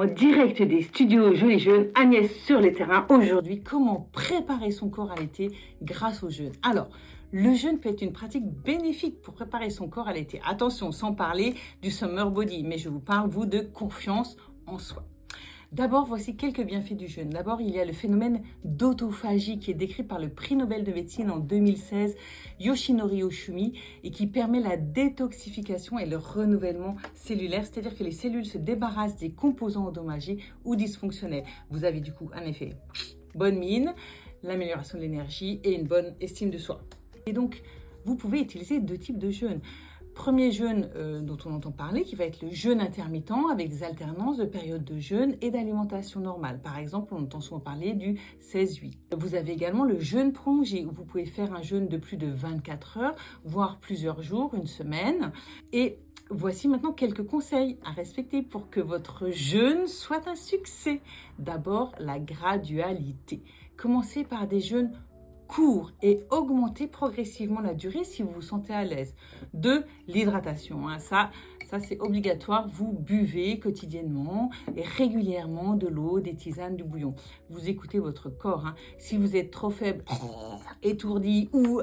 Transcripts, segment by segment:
En direct des studios Joli Jeûne, Agnès sur les terrains. Aujourd'hui, comment préparer son corps à l'été grâce au jeûne. Alors, le jeûne peut être une pratique bénéfique pour préparer son corps à l'été. Attention, sans parler du summer body, mais je vous parle, vous, de confiance en soi. D'abord, voici quelques bienfaits du jeûne. D'abord, il y a le phénomène d'autophagie qui est décrit par le prix Nobel de médecine en 2016, Yoshinori Oshumi, et qui permet la détoxification et le renouvellement cellulaire, c'est-à-dire que les cellules se débarrassent des composants endommagés ou dysfonctionnels. Vous avez du coup un effet bonne mine, l'amélioration de l'énergie et une bonne estime de soi. Et donc, vous pouvez utiliser deux types de jeûne. Premier jeûne dont on entend parler, qui va être le jeûne intermittent avec des alternances de périodes de jeûne et d'alimentation normale. Par exemple, on entend souvent parler du 16-8. Vous avez également le jeûne prolongé, où vous pouvez faire un jeûne de plus de 24 heures, voire plusieurs jours, une semaine. Et voici maintenant quelques conseils à respecter pour que votre jeûne soit un succès. D'abord, la gradualité. Commencez par des jeûnes court et augmenter progressivement la durée si vous vous sentez à l'aise. 2. L'hydratation. Ça c'est obligatoire. Vous buvez quotidiennement et régulièrement de l'eau, des tisanes, du bouillon. Vous écoutez votre corps. Si vous êtes trop faible, étourdi ou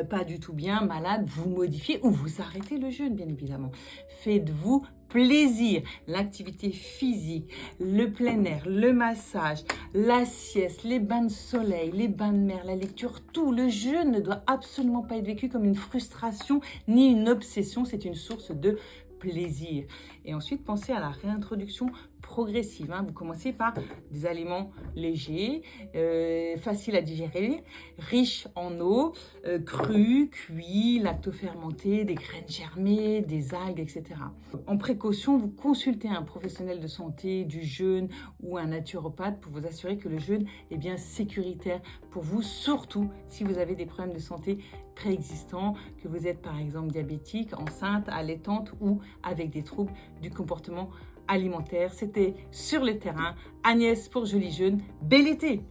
pas du tout bien, malade, vous modifiez ou vous arrêtez le jeûne, bien évidemment. Faites-vous plaisir, l'activité physique, le plein air, le massage, la sieste, les bains de soleil, les bains de mer, la lecture, tout. Le jeûne ne doit absolument pas être vécu comme une frustration ni une obsession, c'est une source de plaisir. Et ensuite, pensez à la réintroduction progressive. Vous commencez par des aliments légers, faciles à digérer, riches en eau, crus, cuits, lactofermentés, des graines germées, des algues, etc. En précaution, vous consultez un professionnel de santé, du jeûne ou un naturopathe pour vous assurer que le jeûne est bien sécuritaire pour vous, surtout si vous avez des problèmes de santé préexistants, que vous êtes par exemple diabétique, enceinte, allaitante ou avec des troubles du comportement alimentaire. C'était sur le terrain. Agnès pour Joli Jeûne. Bel été!